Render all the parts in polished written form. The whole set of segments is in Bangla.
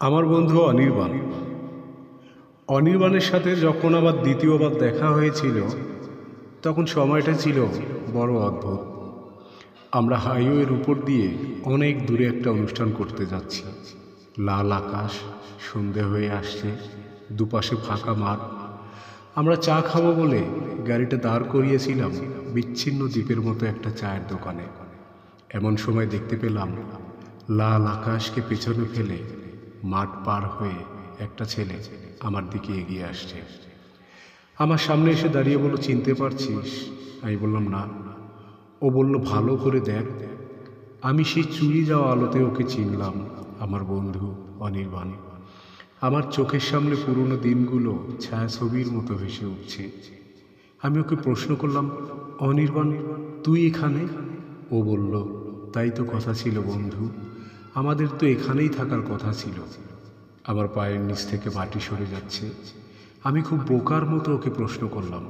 আমার বন্ধু অনির্বাণের সাথে যখন আবার দ্বিতীয়বার দেখা হয়েছিল তখন সময়টা ছিল বড় অদ্ভুত। আমরা হাইওয়ের উপর দিয়ে অনেক দূরে একটা অনুষ্ঠান করতে যাচ্ছি। লাল আকাশ, সন্ধে হয়ে আসছে, দুপাশে ফাঁকা মাঠ। আমরা চা খাবো বলে গাড়িটা দাঁড় করিয়েছিলাম বিচ্ছিন্ন দ্বীপের মতো একটা চায়ের দোকানে। এমন সময় দেখতে পেলাম লাল আকাশকে পেছনে ফেলে মাঠ পার হয়ে একটা ছেলে আমার দিকে এগিয়ে আসছে। আমার সামনে এসে দাঁড়িয়ে বলল, চিনতে পারছিস? আমি বললাম, না। ও বলল, ভালো করে দেখ। আমি সেই চুরি যাওয়া আলোতে ওকে চিনলাম, আমার বন্ধু অনির্বাণ। আমার চোখের সামনে পুরনো দিনগুলো ছায়াছবির মতো ভেসে উঠছে। আমি ওকে প্রশ্ন করলাম, অনির্বাণ, তুই এখানে? ও বলল, তাই তো কথা ছিল বন্ধু, আমাদের তো এখানেই থাকার কথা ছিল। আমার পায়ের নিচ থেকে মাটি সরে যাচ্ছে। আমি খুব বোকার মতো ওকে প্রশ্ন করলাম,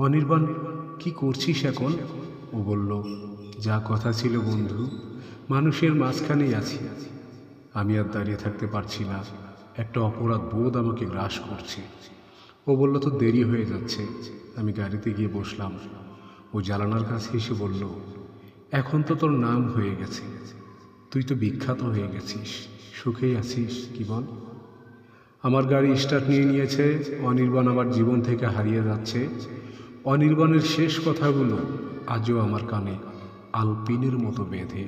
অনির্বাণ, কি করছিস এখন? ও বলল, যা কথা ছিল বন্ধু, মানুষের মাঝখানেই আছি। আমি আর দাঁড়িয়ে থাকতে পারছি না, একটা অপরাধ বোধ আমাকে গ্রাস করছে। ও বলল, তো দেরি হয়ে যাচ্ছে। আমি গাড়িতে গিয়ে বসলাম। ও জানালার কাছে এসে বলল, এখন তো তোর নাম হয়ে গেছে, তুই তো বিখ্যাত হয়ে গেছিস, সুখেই আছিস কি বল? আমার গাড়ি স্টার্ট নিয়ে নিয়েছে। অনির্বাণ আমার জীবন থেকে হারিয়ে যাচ্ছে। অনির্বাণের শেষ কথাগুলো আজও আমার কানে আলপিনের মতো বেঁধে,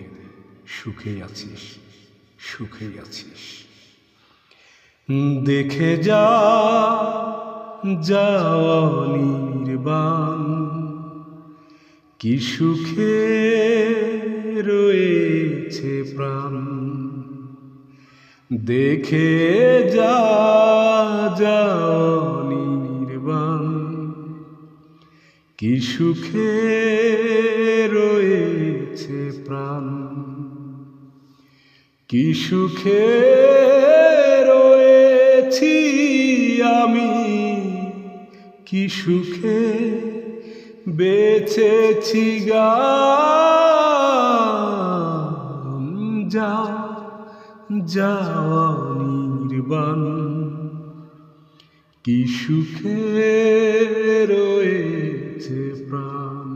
সুখেই আছিস, সুখেই আছিস। দেখে যা, যা অনির্বাণ, কি সুখে রয়েছে প্রাণ। দেখে যা, যা অনির্বাণ, কি সুখে রয়েছে প্রাণ। কি সুখে রয়েছি আমি, কি সুখে বেঁচেছি গান। যা, যা অনির্বাণ, কি সুখে রয়েছে প্রাণ।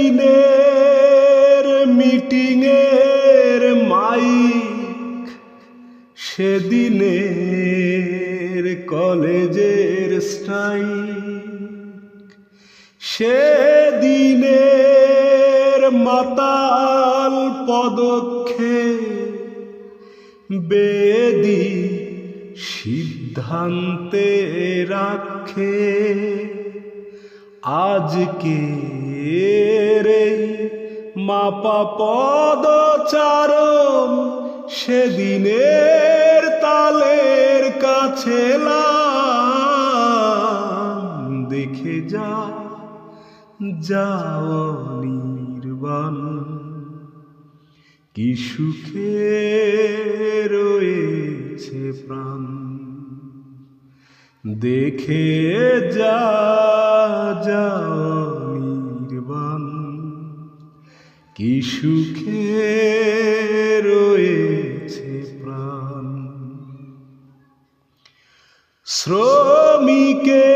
সেদিনের মিটিংয়ের মাইক, সেদিনের কলেজের স্ট্রাইক, সেদিনের মাতাল পদক্ষেপ, বেদি সিদ্ধান্তে রাখে আজকে রে মাপা পদচারণ, সেদিনের তালের কাছে দেখে যা, যা অনির্বাণ, কি সুখে রয়েছে প্রাণ। দেখে যা, যা অনির্বাণ, কি সুখে রয়েছে প্রাণ। শ্রমিকের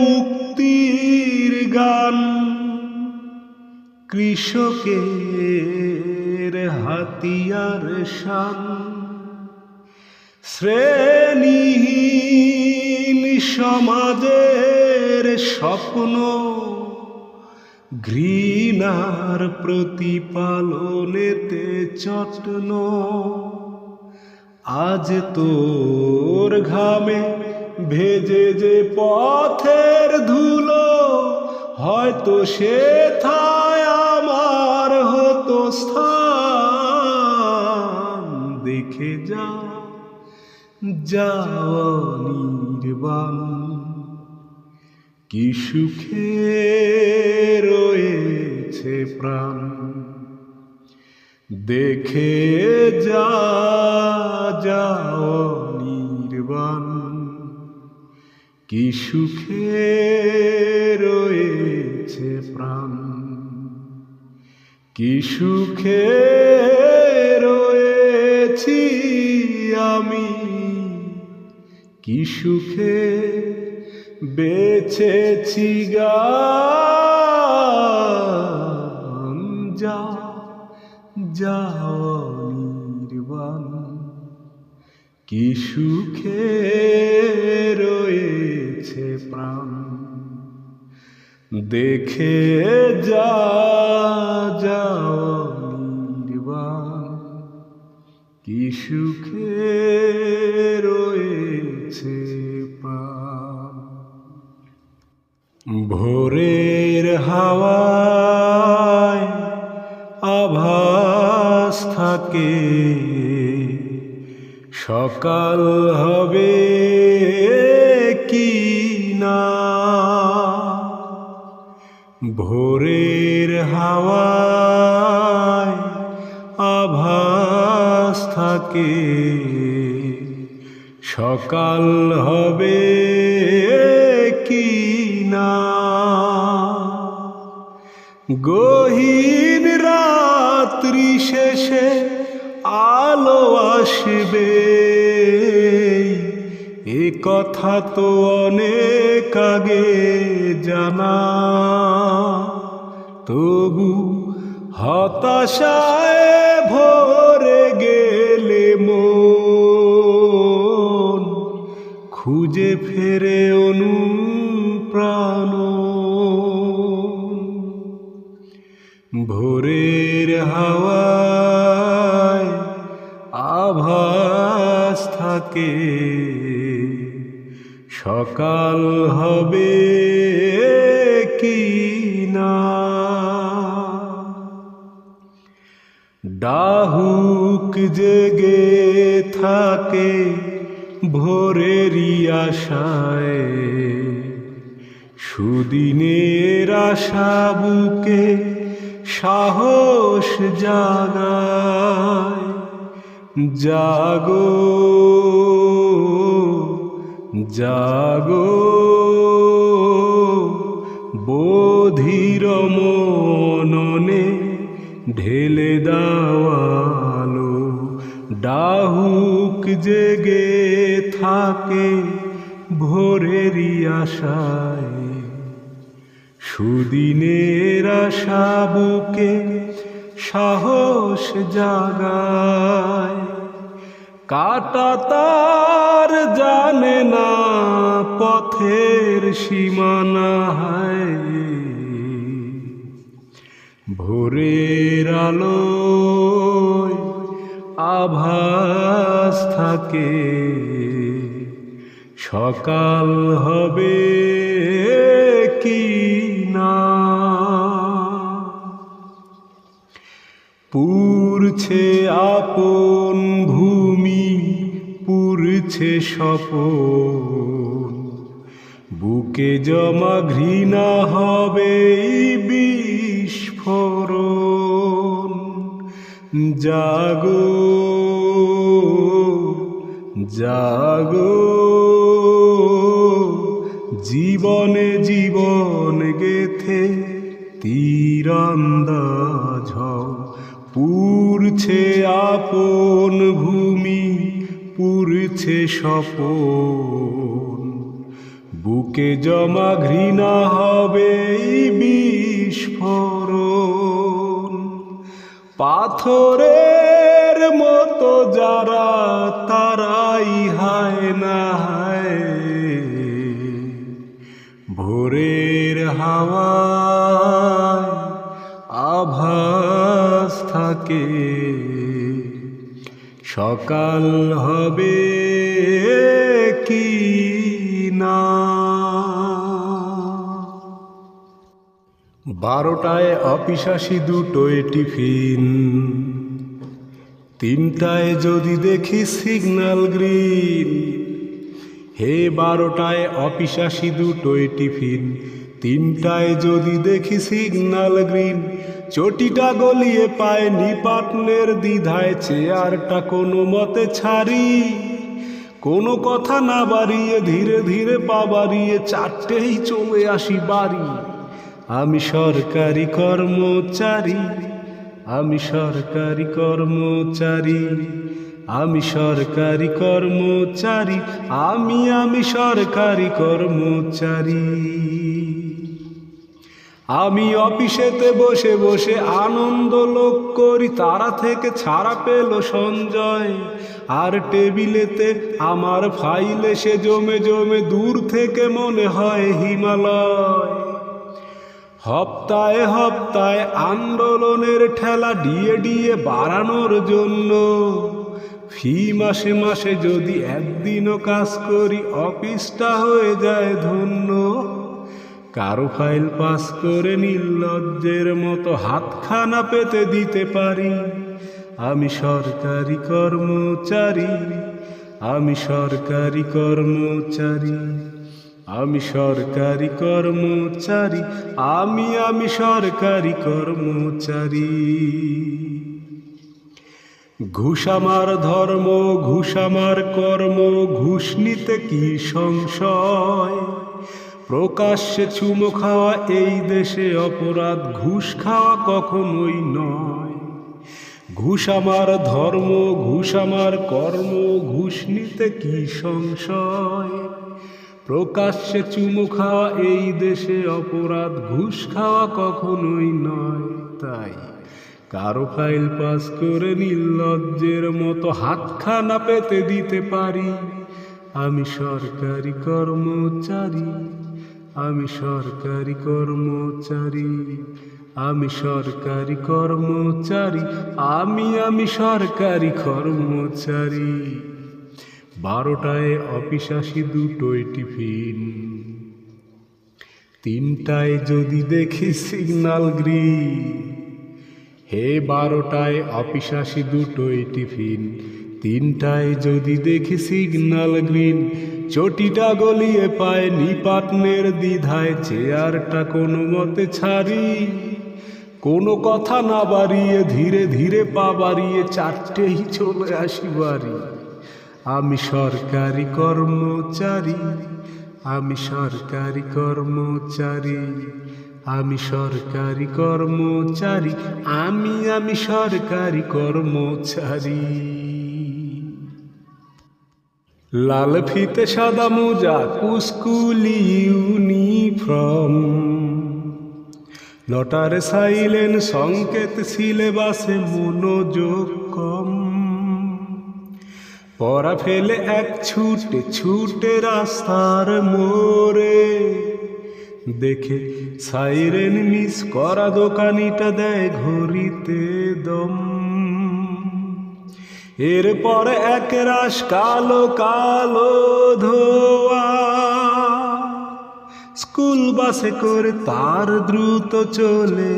মুক্তির গান, কৃষকের হাতিয়ার শান, শ্রেণীহীন সমাজের স্বপ্ন, ঘৃণার প্রতিপালনেতে চটন। আজ তোর ঘামে ভেজে যে পথের ধুলো, হয়তো সেথায় আমার হতো স্থান। দেখে যা, যা অনির্বাণ, কি সুখে রয়েছে প্রাণ। দেখে যা, যা অনির্বাণ, কি সুখে রয়েছে প্রাণ। কি সুখে রয়েছি আমি, কি সুখে বেঁচেছি গান, যা যাও নির্বাণ। কি সুখে রয়েছে প্রাণ, দেখে যা যাও নির্বাণ। কি সুখে রয়েছে প্রাণ। ভোরের হাওয়ায় আভাস থাকে, সকাল হবে কি না। ভোরের হাওয়ায় আভাস থাকে, সকাল হবে কি না। গহীন রাত্রি শেষে আলো আসবে, এ কথা তো অনেক আগে জানা। তবু হতাশায় ভরে গেলে মন, খুঁজে ফেরে অনুপ্রাণ। ভোরের হাওয়ায় আভাস থাকে, সকাল হবে কি না। ডাহুক জেগে থাকে ভোরেরই আশায়, সুদিনের আশা বুকে সাহস জাগায়। জাগো জাগো বধির মননে ঢেলে দাওয়ালো। ডাহুক জেগে থাকে ভোরেরই আশায়, সুদিনের আশা বুকে সাহস জাগায়। কাটা তার জানে না পথের সীমানা হায়, ভোরের আলোয় আভাস থাকে, সকাল হবে কি না। পুরছে আপন ভূমি, পুরছে স্বপন, বুকে জমা ঘৃণা হবে বিস্ফোরণ। জাগো জাগো জীবনে জীবন গেথে তীরন্দাজ হও। পুরছে আপন ভূমি, পুরছে স্বপন, বুকে জমা ঘৃণা হবে বিস্ফোরণ। পাথরের মতো যারা তারাই হায় না হায়, ভোরের হাওয়ায় আভাস থাকে, সকাল হবে কি না। 12টায় অপিশাসী দুটোয় টিফিন, 3টায় যদি দেখি সিগন্যাল গ্রিন। হে 12টায় অপিশাসী দুটোয় টিফিন, 3টায় যদি দেখি সিগন্যাল গ্রিন। চটিটা গলিয়ে পায় নিপাটনের দ্বিধায়, চেয়ারটা কোনো মতে ছাড়ি। কোনো কথা না বাড়িয়ে ধীরে ধীরে পা বাড়িয়ে 4টেই চলে আসি বাড়ি। আমি সরকারি কর্মচারী, আমি সরকারি কর্মচারী, আমি সরকারি কর্মচারী, আমি সরকারি কর্মচারী। আমি অফিসেতে বসে বসে আনন্দ লোক করি, তারা থেকে ছাড়া পেল সঞ্জয়। আর টেবিলেতে আমার ফাইল এসে জমে জমে দূর থেকে মনে হয় হিমালয়। হপ্তায় হপ্তায় আন্দোলনের ঠেলা ডিএ ডিএ বাড়ানোর জন্য। ফি মাসে মাসে যদি একদিনও কাজ করি, অফিসটা হয়ে যায় ধন্য। কারো ফাইল পাস করে নির্লজ্জের মতো হাতখানা পেতে দিতে পারি। আমি সরকারি কর্মচারী, আমি সরকারি কর্মচারী, আমি সরকারি কর্মচারী, আমি সরকারি কর্মচারী। ঘুষ আমার ধর্ম, ঘুষ আমার কর্ম, ঘুষ নিতে কি সংশয়। প্রকাশ্যে চুমো খাওয়া এই দেশে অপরাধ, ঘুষ খাওয়া কখনোই নয়। ঘুষ আমার ধর্ম, ঘুষ আমার কর্ম, ঘুষ নিতে কি সংশয়। প্রকাশ্যে চুমো খাওয়া এই দেশে অপরাধ, ঘুষ খাওয়া কখনোই নয়। তাই কারো ফাইল পাস করে নির্লজ্জের মতো হাতখানা পেতে দিতে পারি। আমি সরকারি কর্মচারী, আমি সরকারি কর্মচারী, আমি সরকারি কর্মচারী, আমি সরকারি কর্মচারী। 12টায় অফিস আসি, 2টোয় টিফিন, 3টায় যদি দেখি সিগন্যাল গ্রিন। হে 12টায় অফিস আসি, 2টোয় টিফিন, 3টায় যদি দেখি সিগন্যাল গ্রিন। চটিটা গলিয়ে পায় নিপাটনের দ্বিধায়, চেয়ারটা কোনো মতে ছাড়ি। কোনো কথা না বাড়িয়ে ধীরে ধীরে পা বাড়িয়ে 4টেই চলে আসি বাড়ি। আমি সরকারি কর্মচারী, আমি সরকারি কর্মচারী, আমি সরকারি কর্মচারী, আমি সরকারি কর্মচারী। লাল ফিতে সাদা মোজা, স্কুলি ইউনিফর্ম, নটারে সাইলেন সংকেত, সিলেবাসে মনোযোগ কম। পড়া ফেলে এক ছুটে ছুটে রাস্তার মোড়ে, দেখে সাইরেন মিস করা দোকানিটা দেয় ঘড়িতে দম। এরপরে এক রাশ কালো কালো ধোয়া, স্কুল বাসে করে তার দ্রুত চলে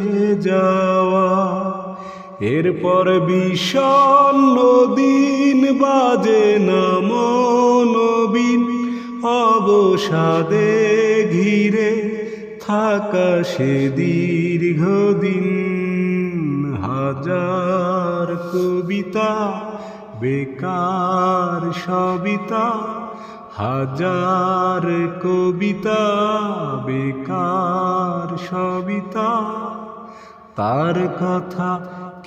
যাওয়া। এরপরে বিষণ্ণ দিন বাজে না মনোবিন, অবসাদে ঘিরে থাকা সে দীর্ঘদিন। হাজার কবিতা বেকার সবিতা, হাজার কবিতা বেকার সবিতা। তার কথা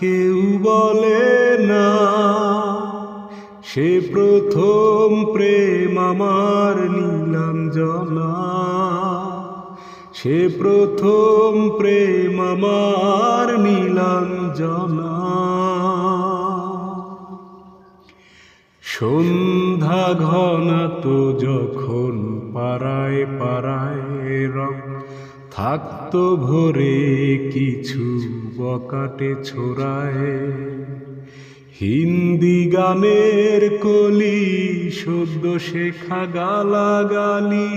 কেউ বলে না, সে প্রথম প্রেম আমার নীলাঞ্জনা, সে প্রথম প্রেম আমার নীলাঞ্জনা। সন্ধ্যা ঘনাত যখন পাড়ায় পাড়ায় রং থাকতো ভোরে কিছু বকাটে ছোড়ায়। হিন্দি গানের কলি সদ্য শেখা গালাগালি,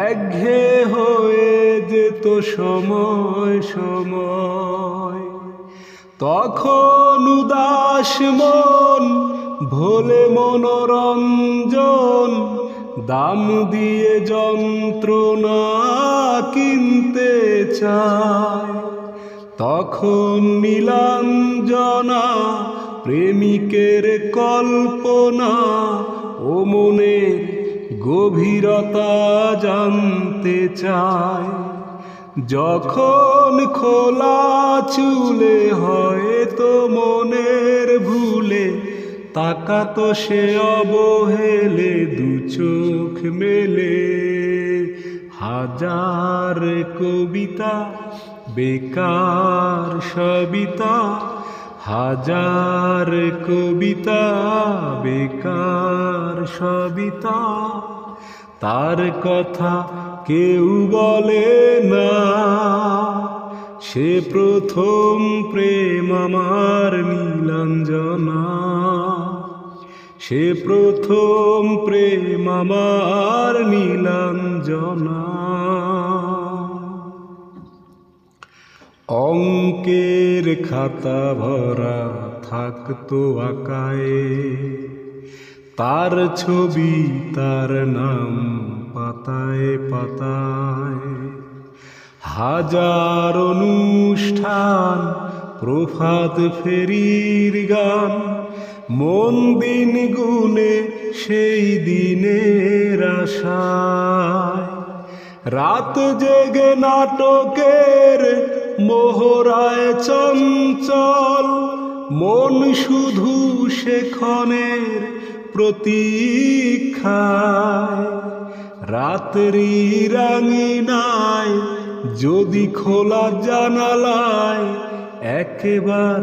একঘেয়ে হয়ে যেত সময় সময়। তখন উদাস মন ভোলে মনোরঞ্জন, দাম দিয়ে যন্ত্রণা কিনতে চায়। তখন নীলাঞ্জনা প্রেমিকের কল্পনা ও মনের গভীরতা জানতে চায়। যখন খোলা চুলে হয়তো মনের ভুলে তাকাতো সে অবহেলে দু চোখ মেলে। হাজার কবিতা বেকার সবিতা, হাজার কবিতা বেকার সবিতা, তার কথা কেউ বলে না। সে প্রথম প্রেম আমার নীলাঞ্জনা, সে প্রথম প্রেম আমার নীলাঞ্জনা। অঙ্কের খাতা ভরা থাকতো আঁকায়ে, তার ছবি তার নাম পাতায় পাতায়। হাজার অনুষ্ঠান প্রভাত ফেরির গান, মন দিন গুনে সেই দিনের আশায়। রাত জেগে নাটকের মোহরায় চঞ্চল, মন শুধু সেক্ষণের প্রতীক্ষায়। রাত্রি রাঙিনায় যদি খোলা জানালায় একবার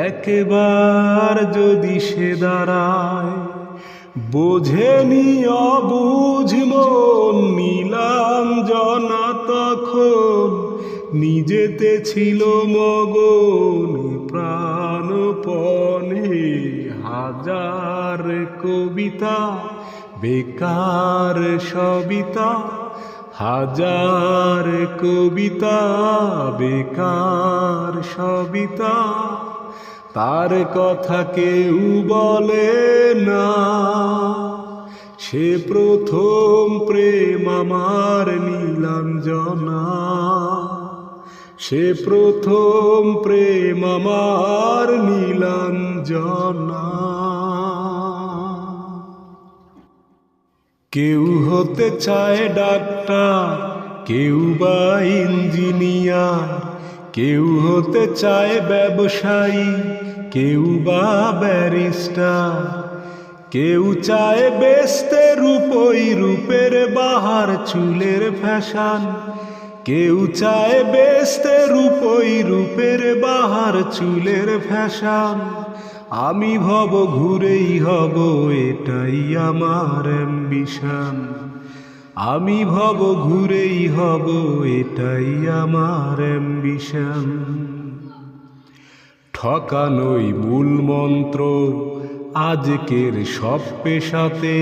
একবার যদি সে দাঁড়ায়, বোঝেনি অবুঝ মন নীলাঞ্জনা তখন, নিজেতে ছিল মগন প্রাণপণে। হাজার কবিতা বেকার সবিতা, হাজার কবিতা বেকার সবিতা, তার কথা কেউ বলে না। সে প্রথম প্রেম আমার নীলাঞ্জনা, সে প্রথম প্রেম আমার নীলাঞ্জনা। কেউ হতে চায় ডাক্তার, কেউ বা ইঞ্জিনিয়ার, কেউ হতে চায় ব্যবসায়ী, কেউ বা ব্যারিস্টার। কেউ চায় বেচতে রূপই রূপের বাহার চুলের ফ্যাশন, কেউ চায় বেচতে রূপই রূপের বাহার চুলের ফ্যাশন। আমি ভব ঘুরেই হব এটাই আমার অ্যাম্বিশন, আমি ভব ঘুরেই হব এটাই আমার অ্যাম্বিশন। ঠকানোই মূল মন্ত্র আজকের সব পেশাতে,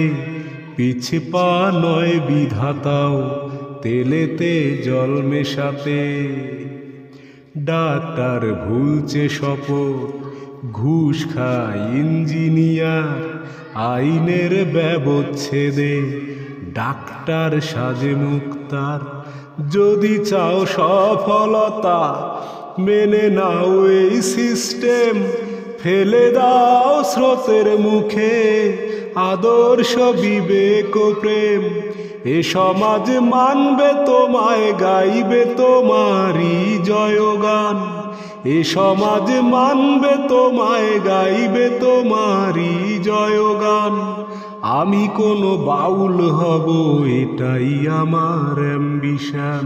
পিছে পা নয় বিধাতাও তেলেতে জল মেশাতে। ডাক্তার ভুলছে শপথ, ঘুষ খায় ইঞ্জিনিয়ার, আইনের ব্যবচ্ছেদে ডাক্তার সাজে মুক্তার। যদি চাও সফলতা মেনে নাও এই সিস্টেম, ফেলে দাও স্রোতের মুখে আদর্শ বিবেক প্রেম। এ সমাজ মানবে তোমায়, গাইবে তোমারই জয়গান। এ সমাজ মানবে তোমায়, গাইবে তোমারই জয়গান। আমি কোনো বাউল হব এটাই আমার অ্যাম্বিশন,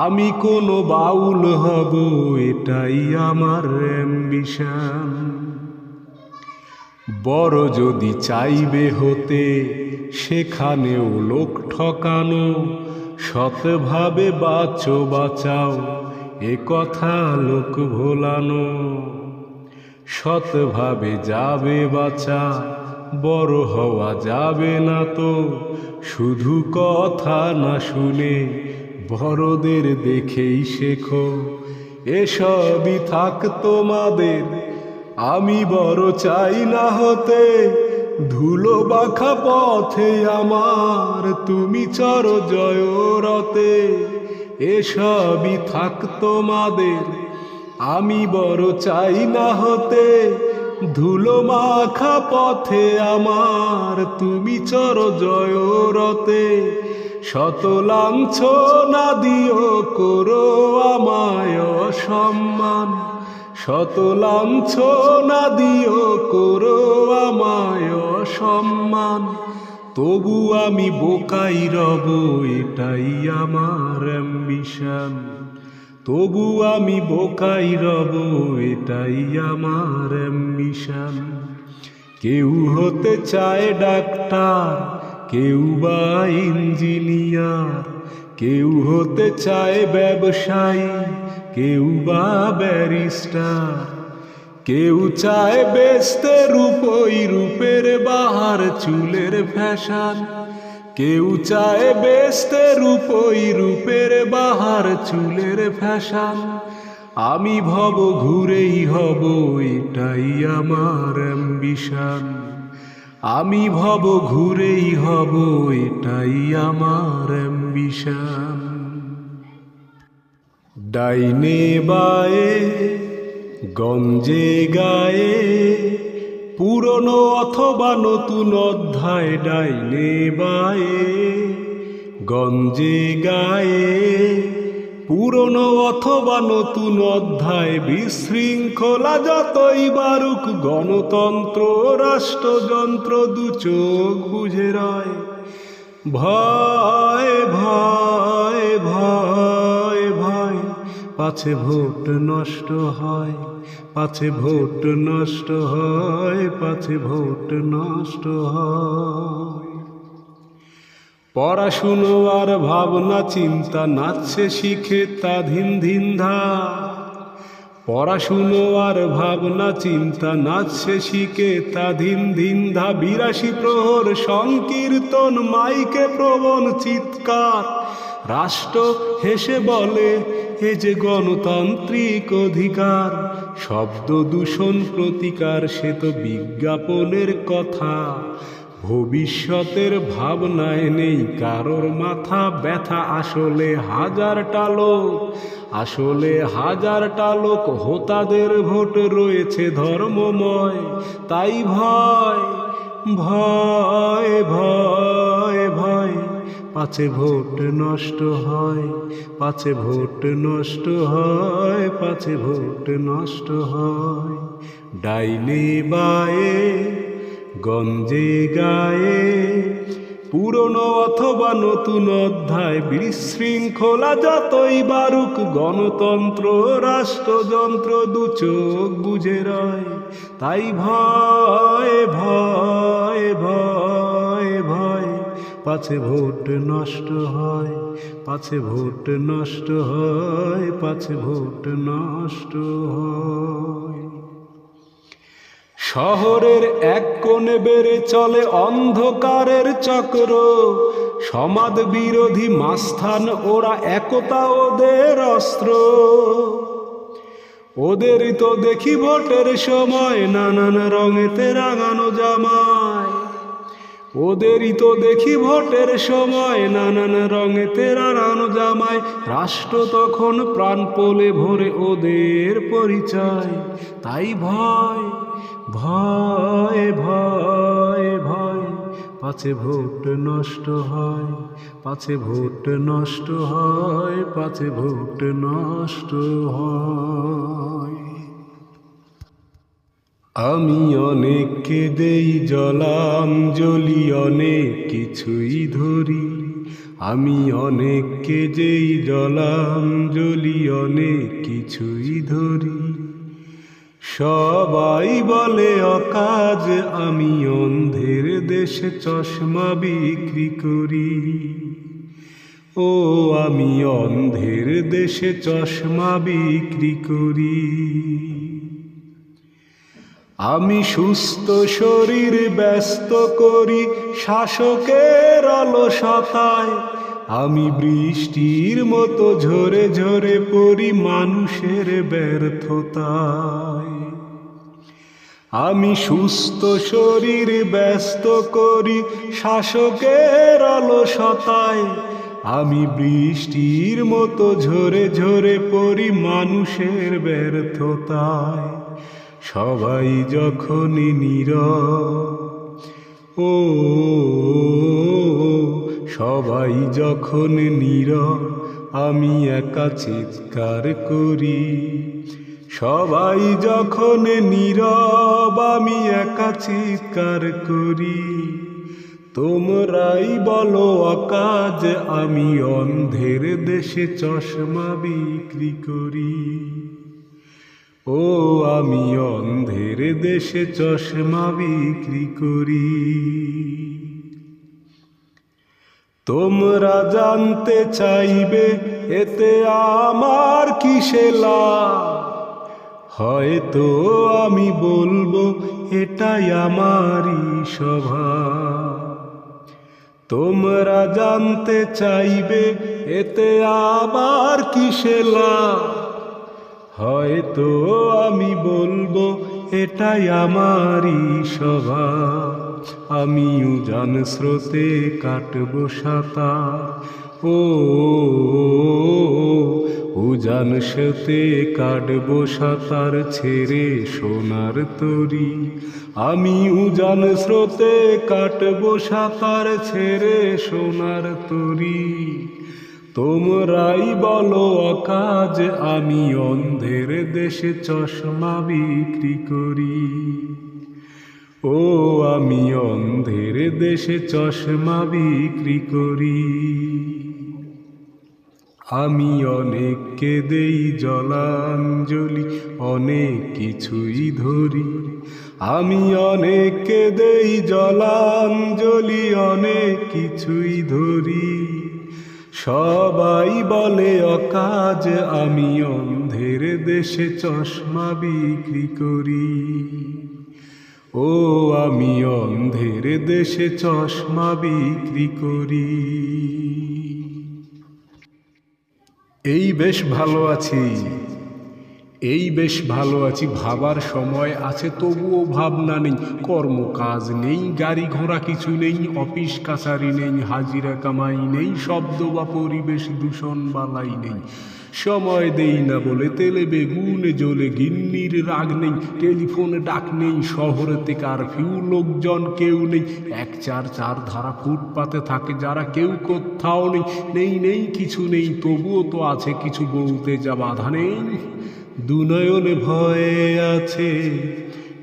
আমি কোনো বাউল হব এটাই আমার অ্যাম্বিশন। বড় যদি চাইবে হতে সেখানেও লোক ঠকানো, সৎভাবে বাঁচো বাঁচাও এ কথা লোক ভোলানো। সৎভাবে যাবে বাঁচা, বড় হওয়া যাবে না তো শুধু কথা না শুনে বড়দের দেখেই শেখো। এসবই থাক তোমাদের, আমি বড় চাই না হতে। ধুলো বাখা পথে আমার তুমি চর জয় রতে। এসবই থাক তোমাদের, আমি বড় চাই না হতে। ধুলো মাখা পথে আমার তুমি চর জয় রতে। শত লাঞ্ছনা দিও করো আমায় অসম্মান, শত লাঞ্ছনা দিও করো আমায় অসম্মান, তবু আমি বোকাই রব এটাই আমার অ্যাম্বিশন, তবু আমি বোকাই রব এটাই আমার অ্যাম্বিশন। কেউ হতে চায় ডাক্তার, কেউ বা ইঞ্জিনিয়ার, কেউ হতে চায় ব্যবসায়ী, কেউ বা ব্যারিস্টার, কেউ চায় বেচতে রূপই রূপের বাহার চুলের ফ্যাশন, কেউ চায় বেচতে রূপই রূপের বাহার চুলের ফ্যাশন। আমি ভব ঘুরেই হব এটাই আমার অ্যাম্বিশন, আমি ভব ঘুরেই হব এটাই আমার অ্যাম্বিশন। ডাইনে বায়ে গঞ্জে গায়ে পুরনো অথবা নতুন অধ্যায়, ডাইনে বায়ে গঞ্জে গায়ে পুরনো অথবা নতুন অধ্যায়, বিশৃঙ্খলা যতই বারুক গণতন্ত্র রাষ্ট্রযন্ত্র দু চোখ বুঝে রয়। ভয় ভয় ভয় ভয় পাছে ভোট নষ্ট হয়, পাছে ভোট নষ্ট হয়, পাছে ভোট নষ্ট হয়। পড়াশুনো আর ভাবনা চিন্তা নাচছে শিখে তা ধিন ধিন ধা, পড়াশুনো আর ভাবনা চিন্তা নাচছে শিখে তা ধিন ধিন ধা। ৮২ প্রহর সংকীর্তন মাইকে প্রবণ চিৎকার, রাষ্ট্র হেসে বলে এ যে গণতান্ত্রিক অধিকার। শব্দ দূষণ প্রতিকার সে তো বিজ্ঞাপনের কথা, ভবিষ্যতের ভাবনায় নেই কারোর মাথা ব্যথা। আসলে হাজারটা লোক, আসলে হাজারটা লোক হোতাদের ভোট রয়েছে ধর্মময়, তাই ভয় ভয় ভয় ভয় পাছে ভোট নষ্ট হয়, পাছে ভোট নষ্ট হয়, পাছে ভোট নষ্ট হয়। ডাইনে বায়ে গঞ্জে গায়ে পুরনো অথবা নতুন অধ্যায়, বিশৃঙ্খলা যতই বারুক গণতন্ত্র রাষ্ট্রযন্ত্র দু চোখ বুঝে রয়। তাই ভয় ভয় ভয় ভয় পাছে ভোট নষ্ট হয়, পাছে ভোট নষ্ট হয়, পাছে ভোট নষ্ট হয়। শহরের এক কোণে বেড়ে চলে অন্ধকারের চক্র, সমাজ বিরোধী মাস্তান ওরা, একতা ওদের অস্ত্র। ওদেরই তো দেখি ভোটের সময় নানান রঙেতে রাঙানো জামায়, ওদেরই তো দেখি ভোটের সময় নানান রঙেতে রাঙানো জামায়। রাষ্ট্র তখন প্রাণ পোলে ভরে ওদের পরিচয়, তাই ভয় ভয় ভয় ভয় পাছে ভোট নষ্ট হয়, পাছে ভোট নষ্ট হয়, পাছে ভোট নষ্ট হয়। আমি অনেককে দেই জলাঞ্জলি, অনেক কিছুই ধরি। আমি অনেককে যেই জলাঞ্জলি, অনেক কিছুই ধরি। সবাই বলে অকাজ, আমি অন্ধের দেশে চশমা বিক্রি করি। ও আমি অন্ধের দেশে চশমা বিক্রি করি। আমি সুস্থ শরীর ব্যস্ত করি শাসকের অলসতায়, আমি বৃষ্টির মতো ঝরে ঝরে পড়ি মানুষের ব্যর্থতায়। আমি সুস্থ শরীর ব্যস্ত করি শাসকের অলসতায়, আমি বৃষ্টির মতো ঝরে ঝরে পড়ি মানুষের ব্যর্থতায়। সবাই যখনই নীরব, ও সবাই যখন নীরব আমি একা চিৎকার করি, সবাই যখন নীরব আমি একা চিৎকার করি। তোমরাই বলো অকাজ আমি অন্ধের দেশে চশমা বিক্রি করি। ও আমি অন্ধের দেশে চশমা বিক্রি করি। তোমরা জানতে চাইবে এতে আমার কিসে লাভ, হয়তো আমি বলবো এটাই আমারই স্বভাব। তোমরা জানতে চাইবে এতে আমার কিসে লাভ, হয়তো আমি বলবো এটাই আমারই স্বভাব। আমি উজান স্রোতে কাটবো সাঁতার, ও উজান স্রোতে কাটবো সাঁতার ছেড়ে সোনার তরী। আমি উজান স্রোতে কাটবো সাঁতার ছেড়ে সোনার তরী। তোমরাই বলো অকাজ আমি অন্ধের দেশে চশমা বিক্রি করি। ও আমি অন্ধের দেশে চশমা বিক্রি করি। আমি অনেককে দেই জলাঞ্জলি, অনেক কিছুই ধরি। আমি অনেককে দেই জলাঞ্জলি, অনেক কিছুই ধরি। সবাই বলে অকাজ আমি অন্ধের দেশে চশমা বিক্রি করি। ও আমি অন্ধের দেশে চশমা বিক্রি করি। এই বেশ ভালো আছি, এই বেশ ভালো আছি, ভাবার সময় আছে তবুও ভাবনা নেই। কর্মকাজ নেই, গাড়ি ঘোড়া কিছু নেই, অফিস কাছারি নেই, হাজিরা কামাই নেই, শব্দ বা পরিবেশ দূষণ বালাই নেই। সময় দেই না বলে তেলে বেগুনে জ্বলে গিন্নির রাগ নেই, টেলিফোনে ডাক নেই, শহরেতে কারফিউ লোকজন কেউ নেই। 1-4 ধারা ফুটপাতে থাকে যারা, কেউ কোথাও নেই। নেই নেই কিছু নেই, তবুও তো আছে কিছু, বলতে যা বাধা নেই। দুনয়নে ভয়ে আছে,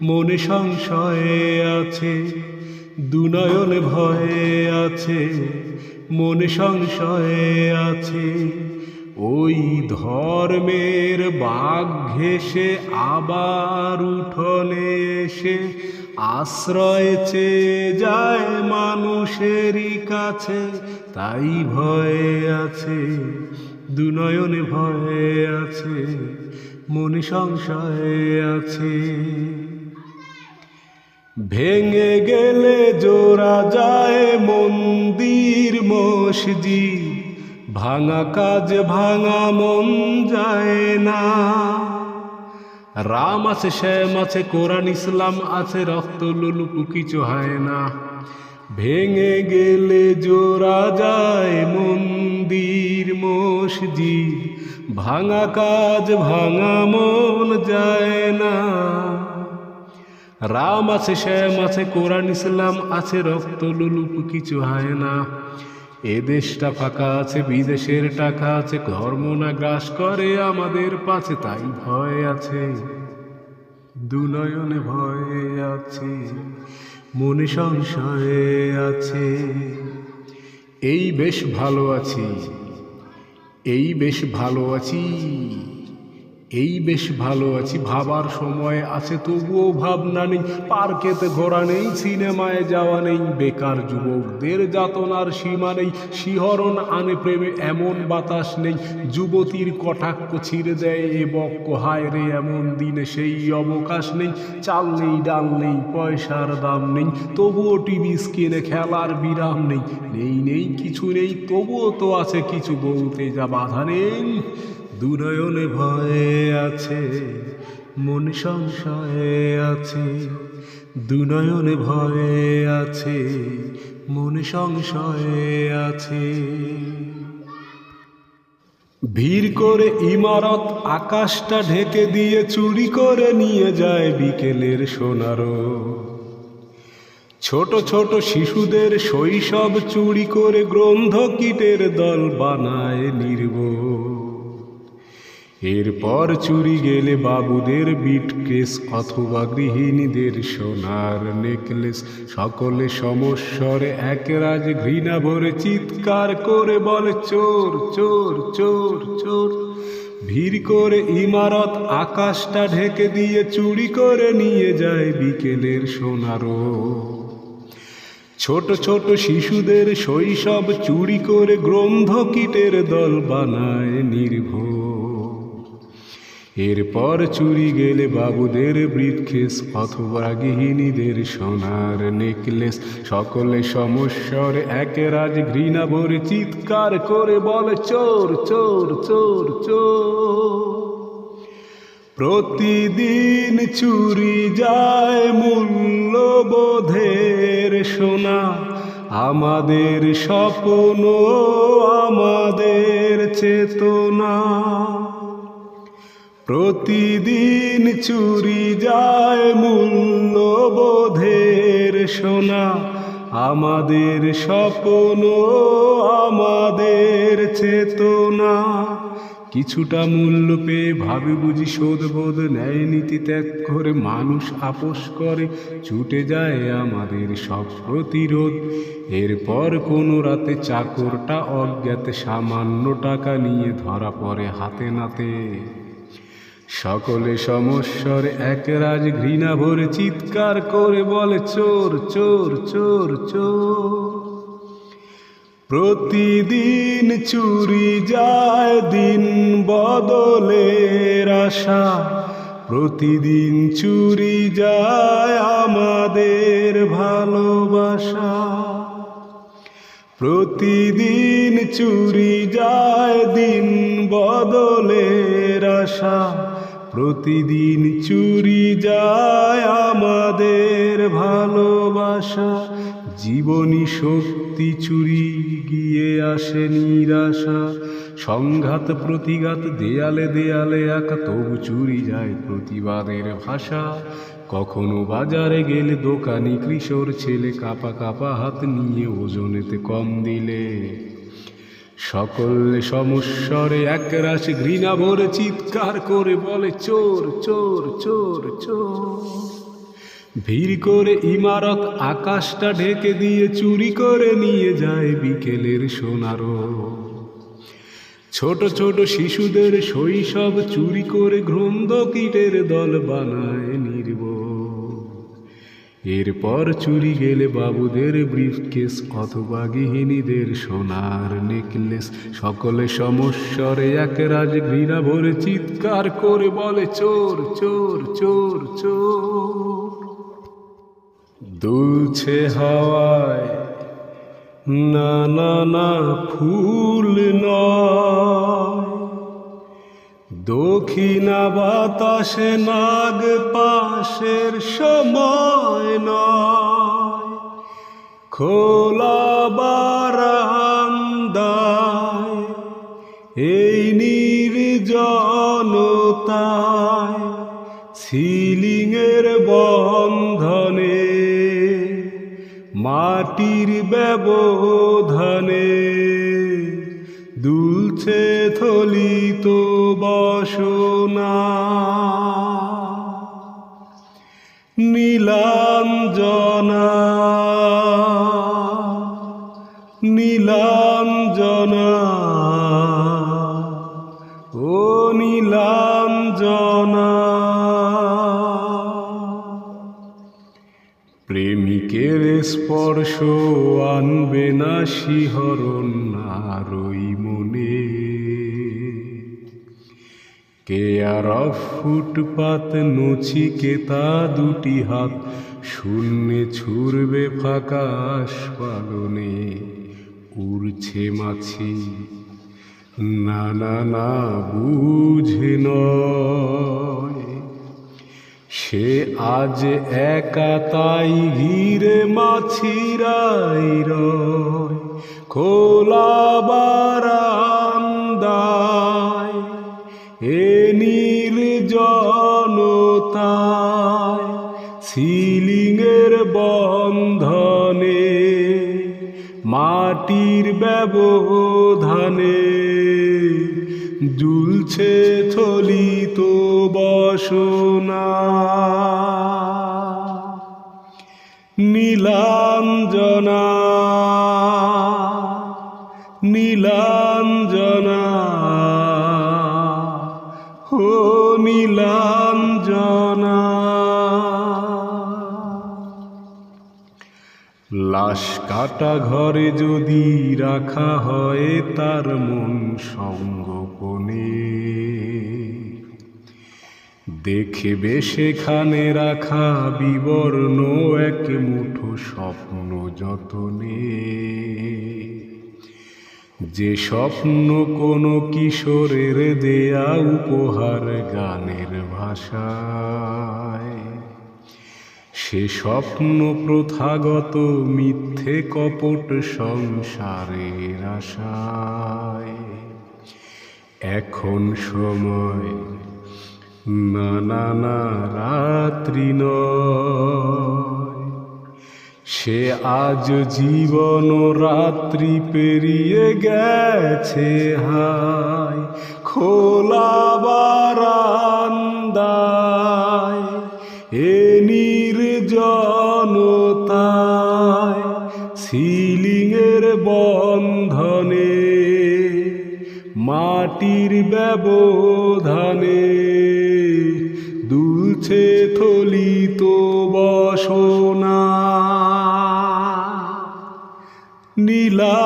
মনে সংশয়ে আছে। দুনয়নে ভয়ে আছে, মনে সংশয়ে আছে। ওই ধর্মের বাঘ ঘেঁষে আবার উঠোনে এসে আশ্রয় চেয়ে যায় মানুষেরই কাছে, তাই ভয়ে আছে। দুনয়নে ভয়ে আছে, মনে সংশয়ে আছে। ভেঙে গেলে জোড়া যায় মন্দির মসজিদ, ভাঙা কাজ ভাঙা মন যায় না। রাম আছে, শ্যাম আছে, কোরআন ইসলাম আছে, রক্ত লুলুপু কিছু হয় না। ভেঙে গেলে জোড়া যায় মন্দির মসজিদ, ভাঙা কাজ ভাঙা মন যায় না। রাম আছে, শ্যাম আছে, কোরআন ইসলাম আছে, রক্ত লুলুপ কিছু হয় না। এ দেশটা ফাঁকা আছে, বিদেশের টাকা আছে, ধর্ম না গ্রাস করে আমাদের পাছে, তাই ভয় আছে। দুনয়নে ভয়ে আছে, মনে সংশয়ে আছে। এই বেশ ভালো আছি, এই বেশ ভালো আছি, এই বেশ ভালো আছি, ভাবার সময় আছে তবুও ভাবনা নেই। পার্কেতে ঘোরা নেই, সিনেমায় যাওয়া নেই, বেকার যুবকদের যাতনার সীমা নেই। শিহরণ আনে প্রেমে এমন বাতাস নেই, যুবতীর কটাক্ষ ছিঁড়ে দেয় এ বক্ষ। হায় রে এমন দিনে সেই অবকাশ নেই। চাল নেই, ডাল নেই, পয়সার দাম নেই, তবুও টিভি স্ক্রিনে খেলার বিরাম নেই। নেই নেই কিছু নেই, তবুও তো আছে কিছু, বলতে যা বাধা নেই। দুনয়নে ভয়ে আছে, মনে সংশয়ে আছে। দুনয়নে ভয়ে আছে, মনে সংশয়ে আছে। ভিড় করে ইমারত আকাশটা ঢেকে দিয়ে চুরি করে নিয়ে যায় বিকেলের সোনারো। ছোট ছোট শিশুদের শৈশব চুরি করে গ্রন্থ কীটের দল বানায় নির্বোধ। এরপর চুরি গেলে বাবুদের বিটকেস অথবা গৃহিণীদের সোনার নেকলেস। সকলে সমস্বরে একরাজ ঘৃণা ভরে চিৎকার করে বলে চোর চোর চোর চোর। ভিড় করে ইমারত আকাশটা ঢেকে দিয়ে চুরি করে নিয়ে যায় বিকেলের সোনারো। ছোট ছোট শিশুদের শৈশব চুরি করে গ্রন্থ কীটের দল বানায় নির্ভোগ। এরপর চুরি গেলে বাবুদের ব্রিফকেস অথবা গৃহিণীদের সোনার নেকলেস। সকলে সমস্বরে একরাজ ঘৃণা ভরে চিৎকার করে বলে চোর চোর চোর চোর। প্রতিদিন চুরি যায় মূল্যবোধের সোনা, আমাদের স্বপ্ন আমাদের চেতনা। প্রতিদিন চুরি যায় মূল্যবোধের সোনা, আমাদের স্বপ্ন আমাদের চেতনা। কিছুটা মূল্য পেয়ে ভাবে বুঝি শোধবোধ, ন্যায় নীতি ত্যাগ করে মানুষ আপোষ করে, ছুটে যায় আমাদের সব প্রতিরোধ। এরপর কোনো রাতে চাকরটা অজ্ঞাতে সামান্য টাকা নিয়ে ধরা পড়ে হাতে নাতে। সকলে সমস্বরে একরাজ ঘৃণা ভরে চিৎকার করে বলে চোর চোর চোর চোর। প্রতিদিন চুরি যায় দিন বদলের আশা, প্রতিদিন চুরি যায় আমাদের ভালোবাসা। প্রতিদিন চুরি যায় দিন বদলের আশা, প্রতিদিন চুরি যায় আমাদের ভালোবাসা। জীবনী শক্তি চুরি গিয়ে আসে নিরাশা, সংঘাত প্রতিঘাত দেয়ালে দেয়ালে আঁকা, তবু চুরি যায় প্রতিবাদের ভাষা। কখনো বাজারে গেলে দোকানি কিশোর ছেলে কাপা কাপা হাত নিয়ে ওজনেতে কম দিলে। সকলে সমস্বরে একরাশ ঘৃণা ভরে চিৎকার করে বলে চোর চোর চোর চোর। ভিড় করে ইমারত আকাশটা ঢেকে দিয়ে চুরি করে নিয়ে যায় বিকেলের সোনারো। ছোট ছোট শিশুদের শৈশব চুরি করে গ্রন্থ কীটের দল বানায় নির্বোধ। এরপর চুরি গেলে বাবুদের ব্রিফকেস অথবা গৃহিণীদের সোনার নেকলেস। সকলে সমস্বরে একরাজ ঘৃণা ভরে চিৎকার করে বলে চোর চোর চোর চোর। দুলছে হাওয়ায় না না না ফুল নয়, দক্ষিণা বাতাসে নাগ পাশের সময় নয়। খোলা বারান্দায় এই নির্জনতায়, সিলিংয়ের বন্ধনে মাটির ব্যবধানে, দুলছে থলিত বাসনা। নীলাঞ্জনা নীলাঞ্জনা ও নীলাঞ্জনা। প্রেমিকের স্পর্শ আনবে না শিহরণ আরই মনে। কেয়ার অফ ফুটপাত নচিকেতা দুটি হাত শূন্যে ছুড়বে ফাঁকাশ পালনে। উড়ছে মাছি না না না বুঝে নয়, সে আজ একা তাই ঘিরে মাছিরাই রয়। খোলা বারান্দায় এ নির্জনতায়, সিলিংয়ের বন্ধনে মাটির ব্যবধানে ঝুলছে থলিত বাসনা। নীলাঞ্জনা নীলাঞ্জনা ও নীলাঞ্জনা। লাশ কাটা ঘরে যদি রাখা হয় তার মন সঙ্গোপনে, দেখবে সেখানে রাখা বিবর্ণ এক মুঠো স্বপ্ন যতনে। যে স্বপ্ন কোনো কিশোরের দেয়া উপহার গানের ভাষায়, সে স্বপ্ন প্রথাগত মিথ্যে কপট সংসারের আশায়। এখন সময় না না না রাত্রি নয়, সে আজ জীবন রাত্রি পেরিয়ে গেছে হায়। খোলা বারান্দায় এ নির্জনতায়, সিলিংয়ের বন্ধনে মাটির ব্যবধানে দুলছে থলিত বাসনা। নীলা